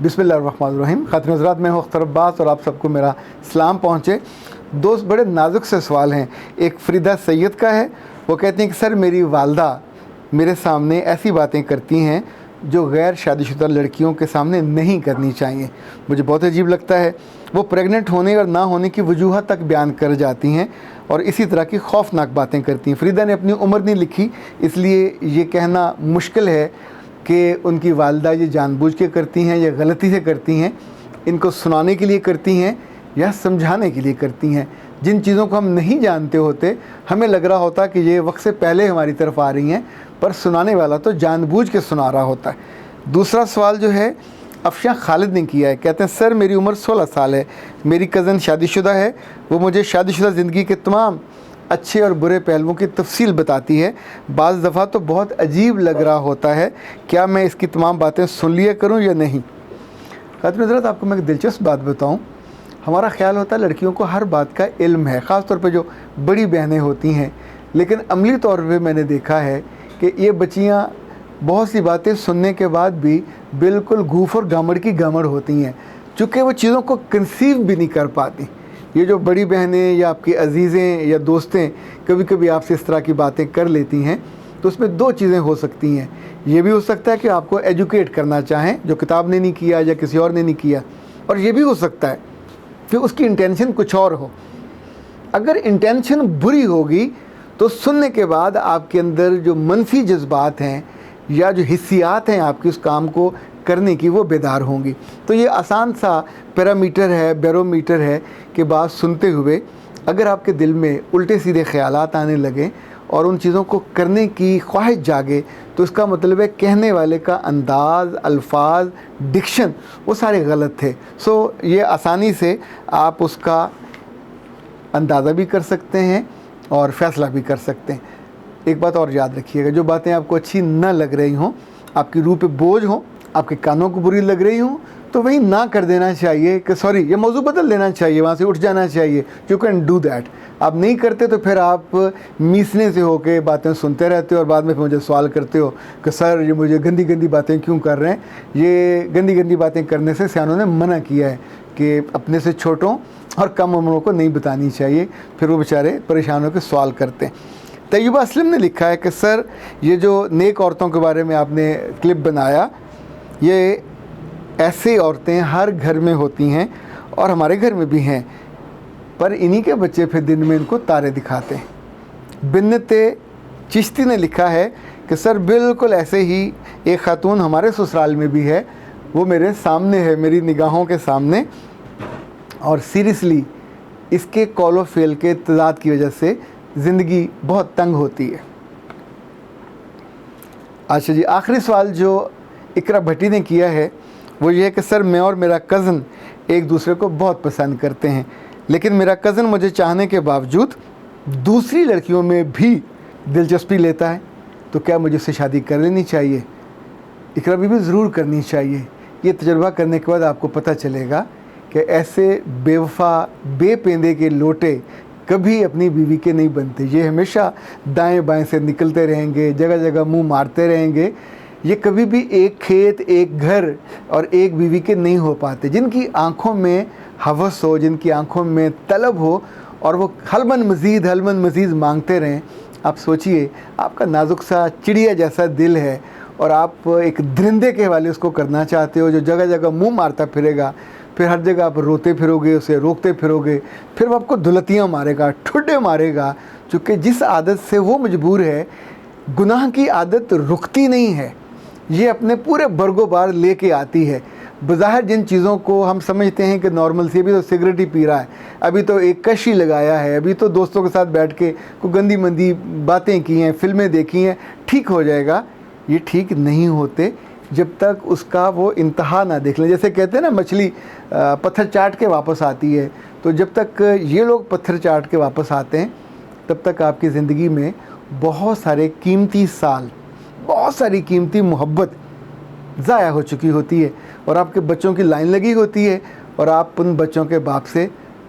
बिस्मिल्लाहिर्रहमानिर्रहीम। खातिन हज़रात, मैं हूँ अख्तर अब्बास और आप सबको मेरा सलाम पहुँचे। दोस्त, बड़े नाजुक से सवाल हैं। एक फ़रीदा सैयद का है। वो कहते हैं कि सर, मेरी वालदा मेरे सामने ऐसी बातें करती हैं जो गैर शादीशुदा लड़कियों के सामने नहीं करनी चाहिए। मुझे बहुत अजीब लगता है। वो प्रेग्नेंट होने और ना होने की वजूहत तक बयान कर जाती हैं और इसी तरह की खौफनाक बातें करती हैं। फ़रीदा ने अपनी उम्र नहीं लिखी, इसलिए ये कहना मुश्किल है कि उनकी वालदा ये जानबूझ के करती हैं या गलती से करती हैं। इनको सुनाने के लिए करती हैं या समझाने के लिए करती हैं। जिन चीज़ों को हम नहीं जानते होते, हमें लग रहा होता कि ये वक्त से पहले हमारी तरफ आ रही हैं, पर सुनाने वाला तो जानबूझ के सुना रहा होता है। दूसरा सवाल जो है अफशा खालिद ने किया है। कहते हैं, सर मेरी उम्र 16 साल है, मेरी कज़न शादीशुदा है। वो मुझे शादीशुदा ज़िंदगी के तमाम अच्छे और बुरे पहलुओं की तफसील बताती है। बाज़ दफ़ा तो बहुत अजीब लग रहा होता है। क्या मैं इसकी तमाम बातें सुन लिया करूं या नहीं? खातिन हज़रात, आपको मैं एक दिलचस्प बात बताऊं। हमारा ख्याल होता है लड़कियों को हर बात का इल्म है, ख़ास तौर पे जो बड़ी बहनें होती हैं। लेकिन अमली तौर पे मैंने देखा है कि ये बच्चियाँ बहुत सी बातें सुनने के बाद भी बिल्कुल गूफ और गामड़ की गामड़ होती हैं, चूँकि वो चीज़ों को कंसीव भी नहीं कर पाती। ये जो बड़ी बहनें या आपकी अजीज़ें या दोस्तें कभी कभी आपसे इस तरह की बातें कर लेती हैं, तो उसमें दो चीज़ें हो सकती हैं। ये भी हो सकता है कि आपको एजुकेट करना चाहें, जो किताब ने नहीं किया या किसी और ने नहीं किया, और ये भी हो सकता है कि उसकी इंटेंशन कुछ और हो। अगर इंटेंशन बुरी होगी तो सुनने के बाद आपके अंदर जो मनफी जज्बात हैं या जो हिस्सियात हैं आपकी उस काम को करने की, वो बेदार होंगी। तो ये आसान सा पैरामीटर है, बैरोमीटर है कि बात सुनते हुए अगर आपके दिल में उल्टे सीधे ख़यालात आने लगें और उन चीज़ों को करने की ख्वाहिश जागे, तो इसका मतलब है कहने वाले का अंदाज़, अल्फाज, डिक्शन वो सारे गलत थे। सो ये आसानी से आप उसका अंदाज़ा भी कर सकते हैं और फ़ैसला भी कर सकते हैं। एक बात और याद रखिएगा, जो बातें आपको अच्छी न लग रही हों, आपकी रूह पे बोझ हों, आपके कानों को बुरी लग रही हूँ, तो वही ना कर देना चाहिए कि सॉरी, ये मौजू बदल देना चाहिए, वहाँ से उठ जाना चाहिए। You can do that. आप नहीं करते तो फिर आप मीसने से होके बातें सुनते रहते हो और बाद में फिर मुझे सवाल करते हो कि सर ये मुझे गंदी गंदी बातें क्यों कर रहे हैं। ये गंदी गंदी बातें करने से सियानों ने मना किया है कि अपने से छोटों और कम उम्रों को नहीं बतानी चाहिए। फिर वो बेचारे परेशान होकर सवाल करते हैं। तैयबा असलम ने लिखा है कि सर ये जो नेक औरतों के बारे में आपने क्लिप बनाया, ये ऐसे औरतें हर घर में होती हैं और हमारे घर में भी हैं, पर इन्हीं के बच्चे फिर दिन में इनको तारे दिखाते हैं। बिन्नते चिश्ती ने लिखा है कि सर बिल्कुल ऐसे ही एक ख़ातून हमारे ससुराल में भी है, वो मेरे सामने है, मेरी निगाहों के सामने, और सीरियसली इसके कॉल व फेल के तज़ाद की वजह से ज़िंदगी बहुत तंग होती है। अच्छा जी, आखिरी सवाल जो इकरा भट्टी ने किया है वो ये है कि सर मैं और मेरा कज़न एक दूसरे को बहुत पसंद करते हैं, लेकिन मेरा कज़न मुझे चाहने के बावजूद दूसरी लड़कियों में भी दिलचस्पी लेता है, तो क्या मुझे उससे शादी कर लेनी चाहिए? इकरा बीबी ज़रूर करनी चाहिए। ये तजुर्बा करने के बाद आपको पता चलेगा कि ऐसे बेवफा बेपेंदे के लोटे कभी अपनी बीवी के नहीं बनते। ये हमेशा दाएं बाएं से निकलते रहेंगे, जगह जगह मुंह मारते रहेंगे। ये कभी भी एक खेत, एक घर और एक बीवी के नहीं हो पाते। जिनकी आंखों में हवस हो, जिनकी आंखों में तलब हो और वो हलमन मज़ीद मांगते रहें। आप सोचिए, आपका नाजुक सा चिड़िया जैसा दिल है और आप एक दरिंदे के हवाले उसको करना चाहते हो, जो जगह जगह मुंह मारता फिरेगा। फिर हर जगह आप रोते फिरोगे, उसे रोकते फिरोगे, फिर वो आपको दुलतियाँ मारेगा, ठुड्डे मारेगा, चूँकि जिस आदत से वो मजबूर है, गुनाह की आदत रुकती नहीं है। ये अपने पूरे बरगोबार लेके आती है। बज़ाहिर जिन चीज़ों को हम समझते हैं कि नॉर्मल से, अभी तो सिगरेट ही पी रहा है, अभी तो एक कश ही लगाया है, अभी तो दोस्तों के साथ बैठ के कोई गंदी मंदी बातें की हैं, फिल्में देखी हैं, ठीक हो जाएगा। ये ठीक नहीं होते जब तक उसका वो इंतहा ना देख लें। जैसे कहते हैं ना, मछली पत्थर चाट के वापस आती है, तो जब तक ये लोग पत्थर चाट के वापस आते हैं, तब तक आपकी ज़िंदगी में बहुत सारे कीमती साल, बहुत सारी कीमती मोहब्बत ज़ाया हो चुकी होती है और आपके बच्चों की लाइन लगी होती है और आप उन बच्चों के बाप से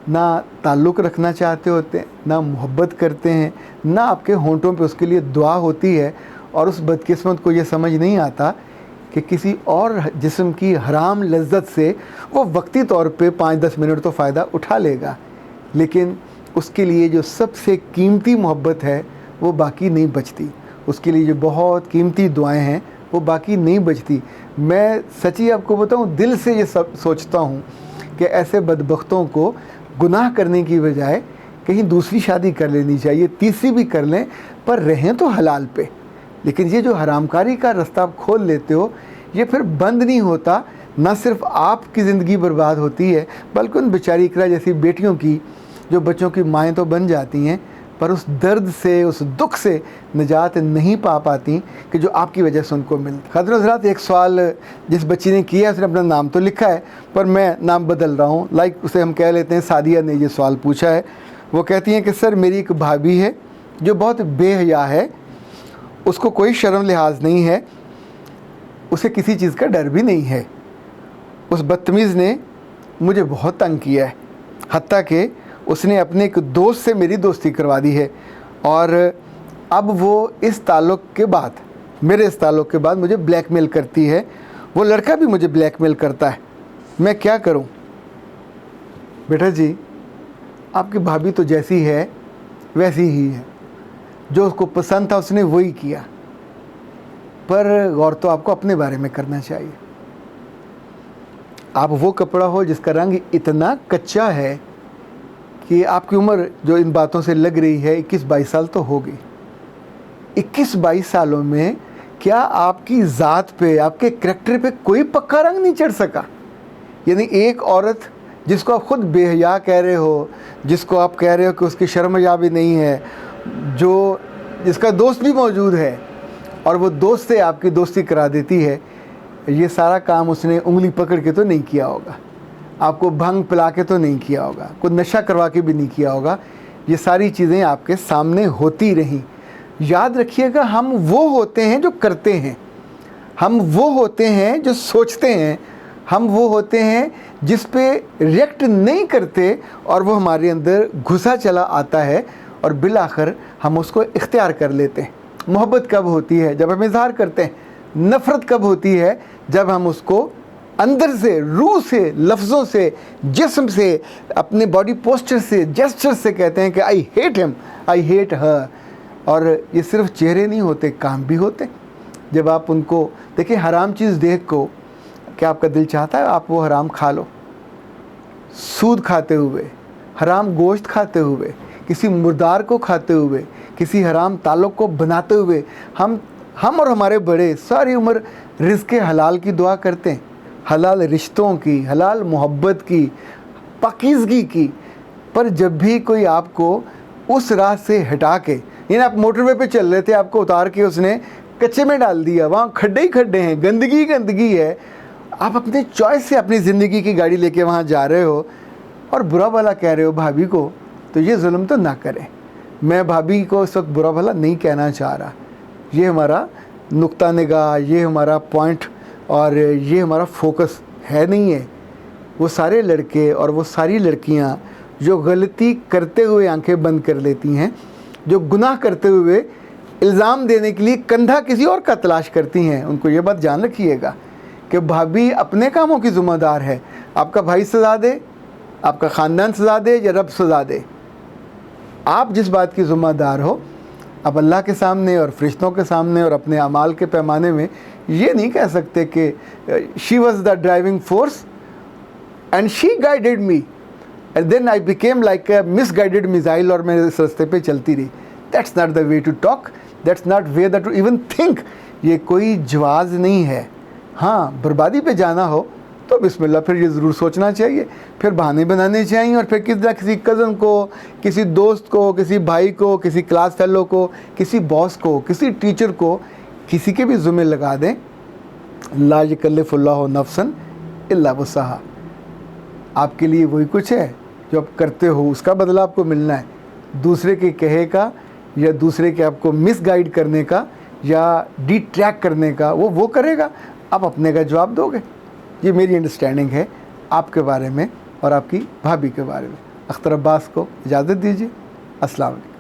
ना ताल्लुक़ रखना चाहते होते हैं, ना मोहब्बत करते हैं, ना आपके होंठों पे उसके लिए दुआ होती है। और उस बदकिस्मत को ये समझ नहीं आता कि किसी और जिस्म की हराम लज्जत से वो वक्ती तौर पे 5-10 मिनट तो फ़ायदा उठा लेगा, लेकिन उसके लिए जो सबसे कीमती मोहब्बत है वो बाकी नहीं बचती। उसके लिए जो बहुत कीमती दुआएं हैं वो बाकी नहीं बचती। मैं सच्ची आपको बताऊं, दिल से ये सब सोचता हूँ कि ऐसे बदबख्तों को गुनाह करने की बजाय कहीं दूसरी शादी कर लेनी चाहिए, तीसरी भी कर लें, पर रहें तो हलाल पे। लेकिन ये जो हरामकारी का रास्ता आप खोल लेते हो, ये फिर बंद नहीं होता। ना सिर्फ आपकी ज़िंदगी बर्बाद होती है, बल्कि उन बेचारी इकरा जैसी बेटियों की जो बच्चों की माएँ तो बन जाती हैं, पर उस दर्द से, उस दुख से निजात नहीं पा पाती कि जो आपकी वजह से उनको मिलता। हज़रत हज़रात, एक सवाल जिस बच्ची ने किया, उसने अपना नाम तो लिखा है पर मैं नाम बदल रहा हूँ। लाइक उसे हम कह लेते हैं सादिया ने ये सवाल पूछा है। वो कहती हैं कि सर, मेरी एक भाभी है जो बहुत बेहया है, उसको कोई शर्म लिहाज नहीं है, उसे किसी चीज़ का डर भी नहीं है। उस बदतमीज़ ने मुझे बहुत तंग किया है, हत्ता कि उसने अपने एक दोस्त से मेरी दोस्ती करवा दी है, और अब वो इस ताल्लुक़ के बाद, मेरे इस ताल्लुक़ के बाद मुझे ब्लैकमेल करती है। वो लड़का भी मुझे ब्लैकमेल करता है, मैं क्या करूं? बेटा जी, आपकी भाभी तो जैसी है वैसी ही है, जो उसको पसंद था उसने वही किया, पर गौर तो आपको अपने बारे में करना चाहिए। आप वो कपड़ा हो जिसका रंग इतना कच्चा है कि आपकी उम्र जो इन बातों से लग रही है 21-22 साल तो हो गई। 21-22 सालों में क्या आपकी ज़ात पे, आपके करैक्टर पे कोई पक्का रंग नहीं चढ़ सका? यानी एक औरत जिसको आप ख़ुद बेहया कह रहे हो, जिसको आप कह रहे हो कि उसकी शर्म या भी नहीं है, जो जिसका दोस्त भी मौजूद है और वो दोस्त से आपकी दोस्ती करा देती है, ये सारा काम उसने उंगली पकड़ के तो नहीं किया होगा, आपको भंग पिला के तो नहीं किया होगा, कोई नशा करवा के भी नहीं किया होगा। ये सारी चीज़ें आपके सामने होती रहीं। याद रखिएगा, हम वो होते हैं जो करते हैं, हम वो होते हैं जो सोचते हैं, हम वो होते हैं जिस पे रिएक्ट नहीं करते और वो हमारे अंदर घुसा चला आता है और बिलाखिर हम उसको इख्तियार कर लेते हैं। मोहब्बत कब होती है? जब हम इजहार करते हैं। नफ़रत कब होती है? जब हम उसको अंदर से, रूह से, लफ्ज़ों से, जिस्म से, अपने बॉडी पोस्चर से, जेस्चर से कहते हैं कि I hate him, I hate her. और ये सिर्फ चेहरे नहीं होते, काम भी होते। जब आप उनको देखिए, हराम चीज़ देख को क्या आपका दिल चाहता है आप वो हराम खा लो? सूद खाते हुए, हराम गोश्त खाते हुए, किसी मुर्दार को खाते हुए, किसी हराम ताल्लुक़ को बनाते हुए हम और हमारे बड़े सारी उम्र रिज़्क़े हलाल की दुआ करते हैं, हलाल रिश्तों की, हलाल मोहब्बत की, पाकीज़गी की। पर जब भी कोई आपको उस राह से हटा के, यानी आप मोटरवे पे चल रहे थे, आपको उतार के उसने कच्चे में डाल दिया, वहाँ खड्डे ही खड्डे हैं, गंदगी ही गंदगी है, आप अपने चॉइस से अपनी ज़िंदगी की गाड़ी लेके वहाँ जा रहे हो और बुरा भला कह रहे हो भाभी को, तो ये जुल्म तो ना करें। मैं भाभी को इस वक्त बुरा भला नहीं कहना चाह रहा, ये हमारा नुक्ता निगाह, ये हमारा पॉइंट और ये हमारा फोकस है नहीं है। वो सारे लड़के और वो सारी लड़कियाँ जो गलती करते हुए आंखें बंद कर लेती हैं, जो गुनाह करते हुए इल्ज़ाम देने के लिए कंधा किसी और का तलाश करती हैं, उनको ये बात जान रखिएगा कि भाभी अपने कामों की ज़िम्मेदार है। आपका भाई सज़ा दे, आपका ख़ानदान सज़ा दे या रब सज़ा दे, आप जिस बात की ज़िम्मेदार हो, अब अल्लाह के सामने और फरिश्तों के सामने और अपने अमाल के पैमाने में ये नहीं कह सकते कि she was the driving force and she guided me and then I became like a misguided missile और मैं इस रास्ते पे चलती रही। That's not the way to talk, that's not way that to even think. ये कोई जवाज़ नहीं है। हाँ, बर्बादी पे जाना हो तो बिस्मिल्लाह, फिर ये ज़रूर सोचना चाहिए, फिर बहाने बनाने चाहिए और फिर किसी कज़न को, किसी दोस्त को, किसी भाई को, किसी क्लास फेलो को, किसी बॉस को, किसी टीचर को, किसी के भी ज़ुम्मे लगा दें। ला यकल्लिफुल्लाहु नफ्सन इल्ला वुसअहा। आपके लिए वही कुछ है जो आप करते हो, उसका बदला आपको मिलना है। दूसरे के कहे का या दूसरे के आपको मिसगाइड करने का या डिट्रैक्ट करने का वो करेगा, आप अपने का जवाब दोगे। ये मेरी अंडरस्टैंडिंग है आपके बारे में और आपकी भाभी के बारे में। अख्तर अब्बास को इजाज़त दीजिए। अस्सलाम वालेकुम।